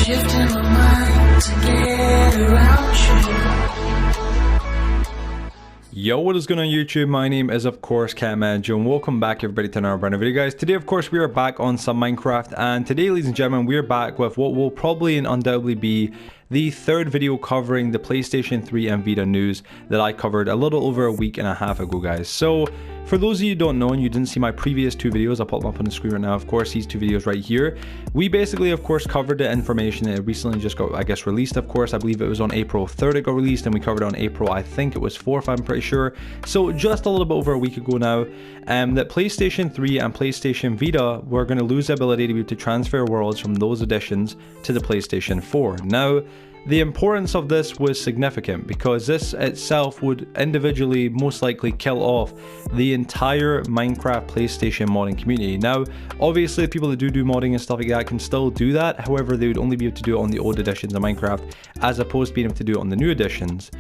shifting my mind to get around you. Yo, what is going on YouTube? My name is of course Catmanjoe and welcome back everybody to another brand new video, guys. Today of course we are back on some Minecraft, and today ladies and gentlemen we are back with what will probably and undoubtedly be the third video covering the PlayStation 3 and Vita news that I covered a little over a week and a half ago, guys. So for those of you who don't know and you didn't see my previous two videos, I'll put them up on the screen right now. Of course, these two videos right here, we basically of course covered the information that recently just got, I guess, released. Of course, I believe it was on April 3rd it got released, and we covered it on April, I think it was 4th, I'm pretty sure. So just a little bit over a week ago now, that PlayStation 3 and PlayStation Vita were going to lose the ability to be able to transfer worlds from those editions to the PlayStation 4. Now, the importance of this was significant because this itself would individually most likely kill off the entire Minecraft PlayStation modding community. Now, obviously people that do modding and stuff like that can still do that, however they would only be able to do it on the old editions of Minecraft as opposed to being able to do it on the new editions.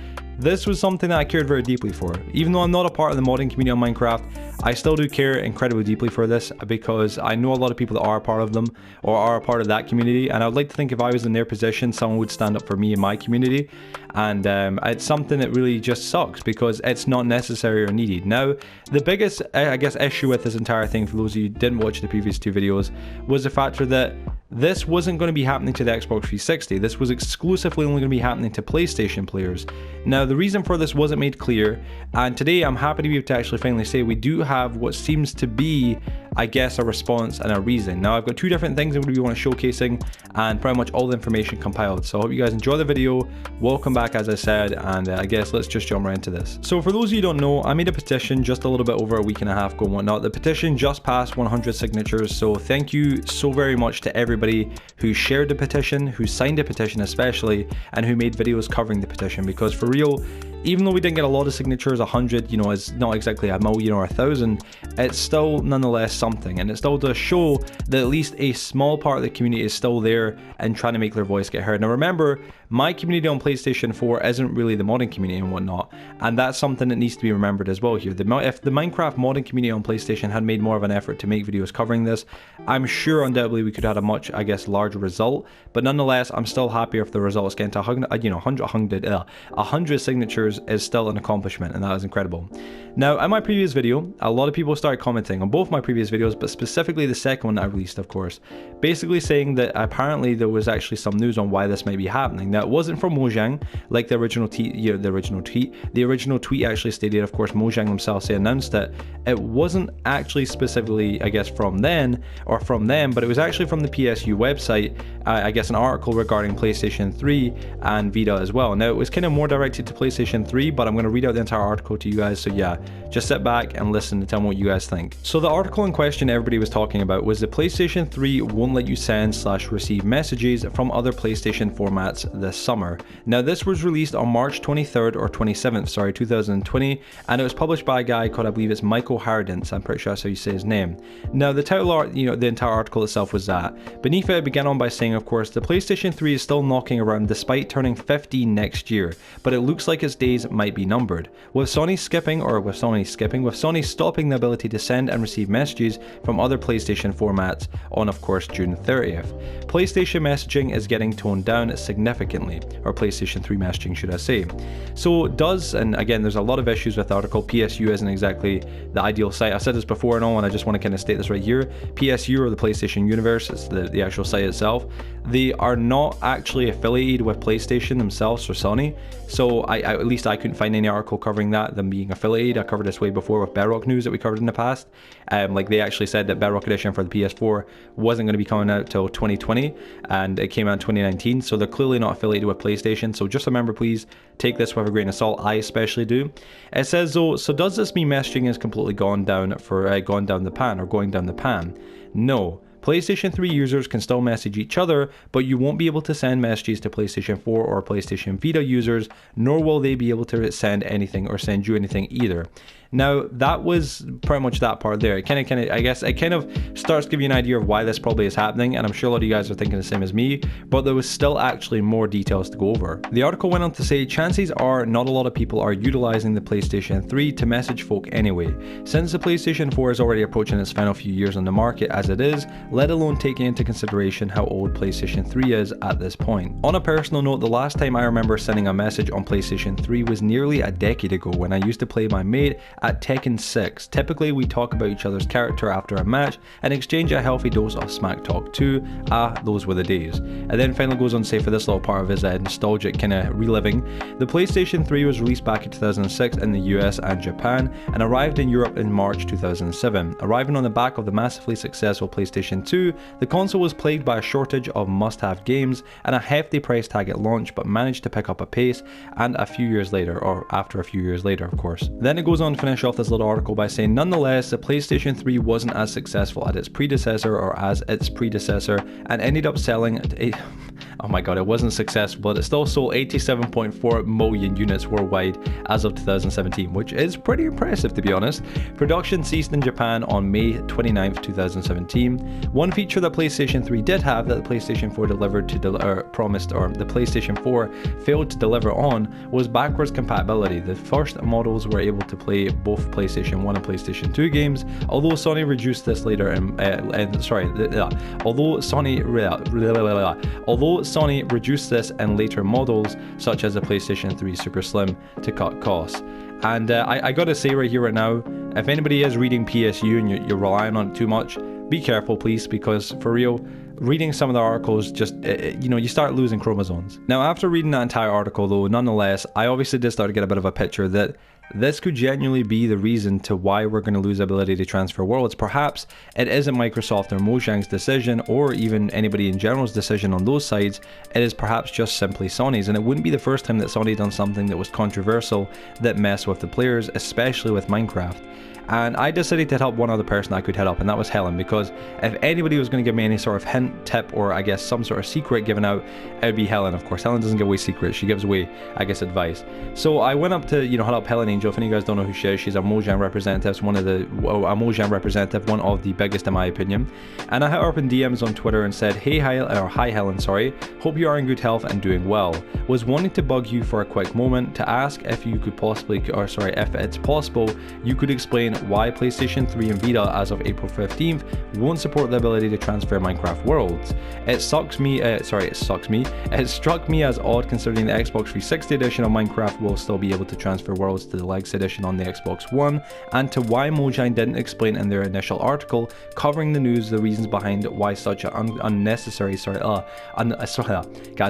This was something that I cared very deeply for. Even though I'm not a part of the modding community on Minecraft, I still do care incredibly deeply for this because I know a lot of people that are a part of them or are a part of that community, and I would like to think if I was in their position, someone would stand up for me in my community. And it's something that really just sucks because it's not necessary or needed. Now, the biggest, I guess, issue with this entire thing, for those of you who didn't watch the previous two videos, was the factor that this wasn't going to be happening to the Xbox 360. This was exclusively only going to be happening to PlayStation players. Now, the reason for this wasn't made clear, and today I'm happy to be able to actually finally say we do have what seems to be, I guess, a response and a reason. Now, I've got two different things I'm going to be showcasing and pretty much all the information compiled. So I hope you guys enjoy the video. Welcome back, as I said, and I guess let's just jump right into this. So for those of you who don't know, I made a petition just a little bit over a week and a half ago and whatnot. The petition just passed 100 signatures, so thank you so very much to everybody who shared the petition, who signed the petition especially, and who made videos covering the petition, because for real, even though we didn't get a lot of signatures, 100, you know, is not exactly a million or 1,000, it's still nonetheless something, and it still does show that at least a small part of the community is still there and trying to make their voice get heard. Now remember, my community on PlayStation 4 isn't really the modding community and whatnot, and that's something that needs to be remembered as well here. If the Minecraft modding community on PlayStation had made more of an effort to make videos covering this, I'm sure undoubtedly we could have had a much, I guess, larger result, but nonetheless, I'm still happier if the results getting to 100 signatures is still an accomplishment, and that is incredible. Now, in my previous video, a lot of people started commenting on both my previous videos, but specifically the second one that I released, of course, basically saying that apparently there was actually some news on why this might be happening. Now, it wasn't from Mojang, like the original tweet. The original tweet actually stated, of course, Mojang themselves announced it. It wasn't actually specifically, I guess, from them, but it was actually from the PSU website. I guess an article regarding PlayStation 3 and Vita as well. Now, it was kind of more directed to PlayStation 3, but I'm going to read out the entire article to you guys, so yeah, just sit back and listen and tell me what you guys think. So the article in question everybody was talking about was the PlayStation 3 won't let you send/receive messages from other PlayStation formats this summer. Now, this was released on March 23rd or 27th, sorry, 2020, and it was published by a guy called, I believe it's Michael Hardance, I'm pretty sure that's how you say his name. Now, the title art, you know, the entire article itself was that. Beneath it began on by saying, of course, the PlayStation 3 is still knocking around despite turning 50 next year, but it looks like its days might be numbered. With Sony stopping the ability to send and receive messages from other PlayStation formats on, of course, June 30th. PlayStation messaging is getting toned down significantly, or PlayStation 3 messaging, should I say. So does, and again, there's a lot of issues with the article. PSU isn't exactly the ideal site. I've said this before and all, and I just want to kind of state this right here. PSU, or the PlayStation Universe, it's the actual site itself. They are not actually affiliated with PlayStation themselves or Sony, so at least I couldn't find any article covering that, them being affiliated. I covered this way before with Bedrock news that we covered in the past. Like, they actually said that Bedrock Edition for the PS4 wasn't going to be coming out till 2020, and it came out in 2019, so they're clearly not affiliated with PlayStation. So just remember, please take this with a grain of salt. I especially do. It says though, so does this mean messaging has completely gone down the pan? No. PlayStation 3 users can still message each other, but you won't be able to send messages to PlayStation 4 or PlayStation Vita users, nor will they be able to send anything or send you anything either. Now, that was pretty much that part there. It kind of starts giving you an idea of why this probably is happening, and I'm sure a lot of you guys are thinking the same as me, but there was still actually more details to go over. The article went on to say, chances are not a lot of people are utilizing the PlayStation 3 to message folk anyway, since the PlayStation 4 is already approaching its final few years on the market as it is, let alone taking into consideration how old PlayStation 3 is at this point. On a personal note, the last time I remember sending a message on PlayStation 3 was nearly a decade ago when I used to play my mate at Tekken 6. Typically, we talk about each other's character after a match and exchange a healthy dose of smack talk too. Those were the days. And then finally goes on to say, for this little part of his nostalgic kind of reliving, the PlayStation 3 was released back in 2006 in the US and Japan and arrived in Europe in March 2007. Arriving on the back of the massively successful PlayStation 2, the console was plagued by a shortage of must-have games and a hefty price tag at launch, but managed to pick up a pace and after a few years later, of course. Then it goes on to finish off this little article by saying, nonetheless, the PlayStation 3 wasn't as successful as its predecessor and ended up selling oh my god, it wasn't successful, but it still sold 87.4 million units worldwide as of 2017, which is pretty impressive to be honest. Production ceased in Japan on May 29th, 2017. One feature that PlayStation 3 did have that the PlayStation 4 the PlayStation 4 failed to deliver on was backwards compatibility. The first models were able to play both PlayStation 1 and PlayStation 2 games, although Sony reduced this later although Sony reduced this in later models such as the PlayStation 3 Super Slim to cut costs. And I gotta say right here right now, if anybody is reading PSU and you're relying on it too much, be careful please, because for real, reading some of the articles just, you start losing chromosomes. Now after reading that entire article though, nonetheless, I obviously did start to get a bit of a picture that this could genuinely be the reason to why we're going to lose the ability to transfer worlds. Perhaps it isn't Microsoft or Mojang's decision, or even anybody in general's decision on those sides. It is perhaps just simply Sony's, and it wouldn't be the first time that Sony done something that was controversial that messed with the players, especially with Minecraft. And I decided to help one other person I could hit up, and that was Helen, because if anybody was going to give me any sort of hint, tip, or I guess some sort of secret given out, it would be Helen, of course. Helen doesn't give away secrets, she gives away, I guess, advice. So I went up to, hit up Helen Angel. If any of you guys don't know who she is, she's a Mojang representative, one of the biggest in my opinion. And I hit her up in DMs on Twitter and said, hi Helen, hope you are in good health and doing well. Was wanting to bug you for a quick moment to ask if you could if it's possible, you could explain why PlayStation 3 and Vita as of April 15th won't support the ability to transfer Minecraft worlds. It struck me as odd considering the Xbox 360 edition of Minecraft will still be able to transfer worlds to the Legacy edition on the Xbox One, and to why Mojang didn't explain in their initial article covering the news the reasons behind why such an unnecessary guys,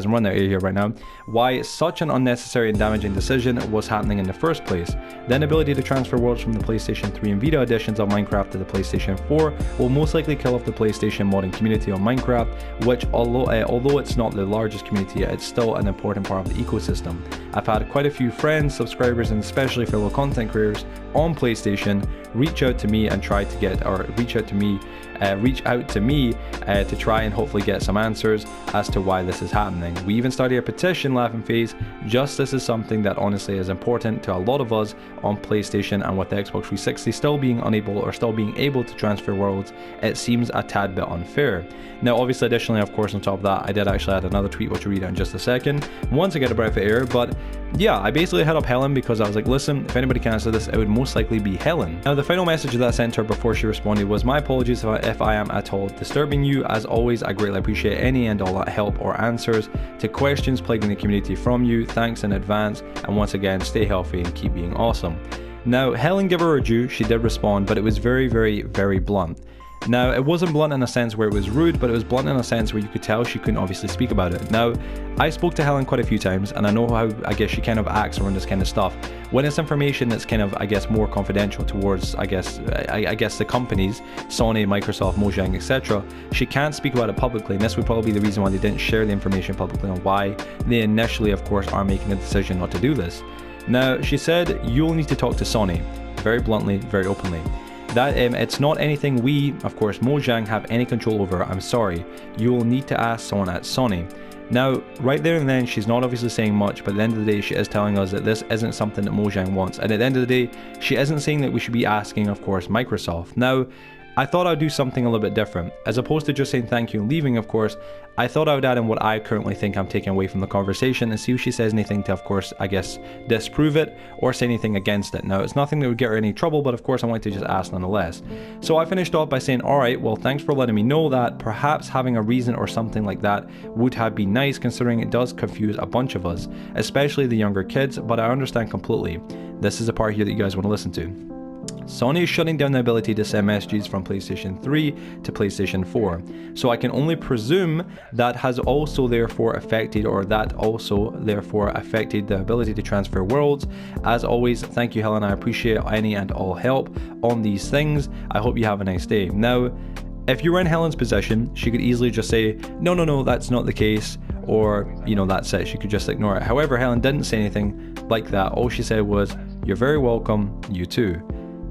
I'm running out of here right now, why such an unnecessary and damaging decision was happening in the first place. The inability to transfer worlds from the PlayStation 3 and Vita editions of Minecraft to the PlayStation 4 will most likely kill off the PlayStation modding community on Minecraft, which although it's not the largest community, it's still an important part of the ecosystem. I've had quite a few friends, subscribers, and especially fellow content creators on PlayStation reach out to me to try and hopefully get some answers as to why this is happening. We even started a petition, laughing face. Justice is something that honestly is important to a lot of us on PlayStation, and with the Xbox 360 still being able to transfer worlds, it seems a tad bit unfair. Now obviously additionally, of course, on top of that, I did actually add another tweet which I'll read out in just a second once I get a breath of air, but yeah, I basically hit up Helen because I was like, listen, if anybody can answer this, it would most likely be Helen. Now the final message that I sent her before she responded was, my apologies if I am at all disturbing you. As always, I greatly appreciate any and all help or answers to questions plaguing the community from you. Thanks in advance, and once again, stay healthy and keep being awesome. Now Helen, give her her due, she did respond, but it was very, very, very blunt. Now, it wasn't blunt in a sense where it was rude, but it was blunt in a sense where you could tell she couldn't obviously speak about it. Now, I spoke to Helen quite a few times, and I know how, I guess, she kind of acts around this kind of stuff. When it's information that's kind of, I guess, more confidential towards, I guess the companies, Sony, Microsoft, Mojang, etc., she can't speak about it publicly, and this would probably be the reason why they didn't share the information publicly on why they initially, of course, are making a decision not to do this. Now, she said, you'll need to talk to Sony, very bluntly, very openly. That it's not anything we, of course, Mojang, have any control over. I'm sorry. You will need to ask someone at Sony. Now, right there and then, she's not obviously saying much, but at the end of the day, she is telling us that this isn't something that Mojang wants. And at the end of the day, she isn't saying that we should be asking, of course, Microsoft. Now, I thought I'd do something a little bit different. As opposed to just saying thank you and leaving, of course, I thought I would add in what I currently think I'm taking away from the conversation and see if she says anything to, of course, I guess, disprove it or say anything against it. Now, it's nothing that would get her any trouble, but of course I wanted to just ask nonetheless. So I finished off by saying, alright, well, thanks for letting me know that. Perhaps having a reason or something like that would have been nice, considering it does confuse a bunch of us, especially the younger kids, but I understand completely. This is the part here that you guys want to listen to. Sony is shutting down the ability to send messages from PlayStation 3 to PlayStation 4, so I can only presume that has also therefore affected, or that also therefore affected the ability to transfer worlds. As always, thank you Helen, I appreciate any and all help on these things. I hope you have a nice day. Now, if you were in Helen's position, she could easily just say, no, that's not the case, or, you know, that's it, she could just ignore it. However, Helen didn't say anything like that. All she said was, you're very welcome, you too.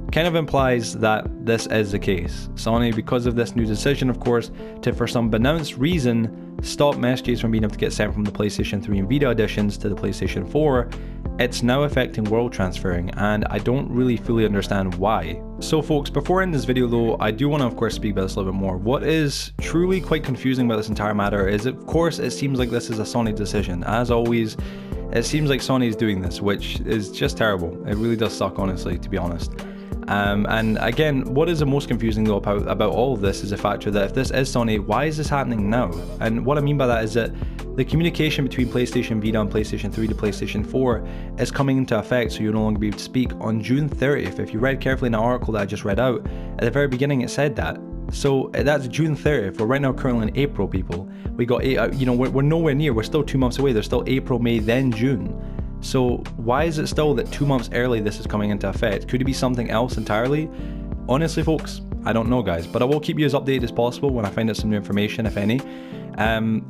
Kind of implies that this is the case. Sony, because of this new decision, of course, to for some unbeknownst reason stop messages from being able to get sent from the PlayStation 3 and Vita editions to the PlayStation 4, it's now affecting world transferring, and I don't really fully understand why. So folks, before I end this video though, I do want to of course speak about this a little bit more. What is truly quite confusing about this entire matter is, of course, it seems like this is a Sony decision. As always, it seems like Sony is doing this, which is just terrible. It really does suck, honestly, to be honest. And again, what is the most confusing though about all of this is the factor that if this is Sony, why is this happening now? And what I mean by that is that the communication between PlayStation Vita and PlayStation 3 to PlayStation 4 is coming into effect, so you'll no longer be able to speak on June 30th. If you read carefully in the article that I just read out, at the very beginning it said that. So that's June 30th. We're right now currently in April, people. We got, we're nowhere near. We're still 2 months away. There's still April, May, then June. So why is it still that 2 months early this is coming into effect? Could it be something else entirely? Honestly, folks, I don't know, guys, but I will keep you as updated as possible when I find out some new information, if any.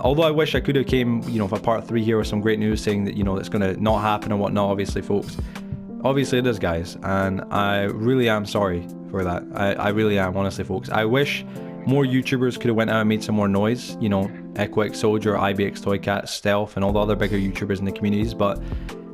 Although I wish I could have came, for part 3 here with some great news saying that, it's going to not happen and whatnot, obviously, folks. Obviously it is, guys, and I really am sorry for that. I really am, honestly, folks. I wish more YouTubers could have went out and made some more noise, Equic, Soldier, IBX, Toycat, Stealth, and all the other bigger YouTubers in the communities, but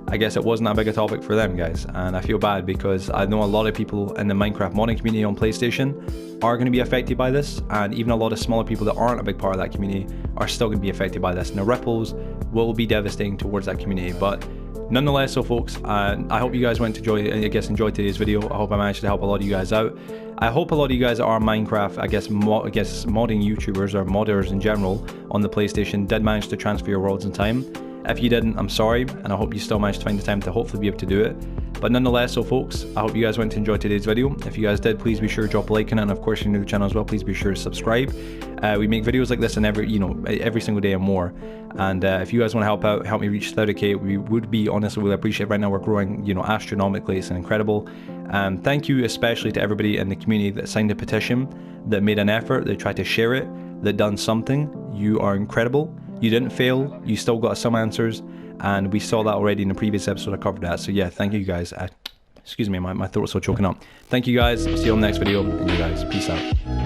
I guess it wasn't that big a topic for them, guys, and I feel bad because I know a lot of people in the Minecraft modding community on PlayStation are going to be affected by this, and even a lot of smaller people that aren't a big part of that community are still going to be affected by this, and the ripples will be devastating towards that community. But nonetheless, so folks, I hope you guys enjoyed today's video. I hope I managed to help a lot of you guys out. I hope a lot of you guys are Minecraft, modding YouTubers or modders in general on the PlayStation did manage to transfer your worlds in time. If you didn't, I'm sorry, and I hope you still managed to find the time to hopefully be able to do it. But nonetheless, so folks, I hope you guys went to enjoy today's video. If you guys did, please be sure to drop a like on it, and of course, if you're new to the channel as well, please be sure to subscribe. We make videos like this in every single day and more. And if you guys want to help out, help me reach 30k, we would be honestly really appreciate it. Right now we're growing, astronomically. It's incredible. Thank you especially to everybody in the community that signed the petition, that made an effort, that tried to share it, that done something. You are incredible. You didn't fail, you still got some answers, and we saw that already in the previous episode. I covered that. So yeah, thank you guys. Excuse me, my throat's so choking up. Thank you guys. See you on the next video, and you guys, peace out.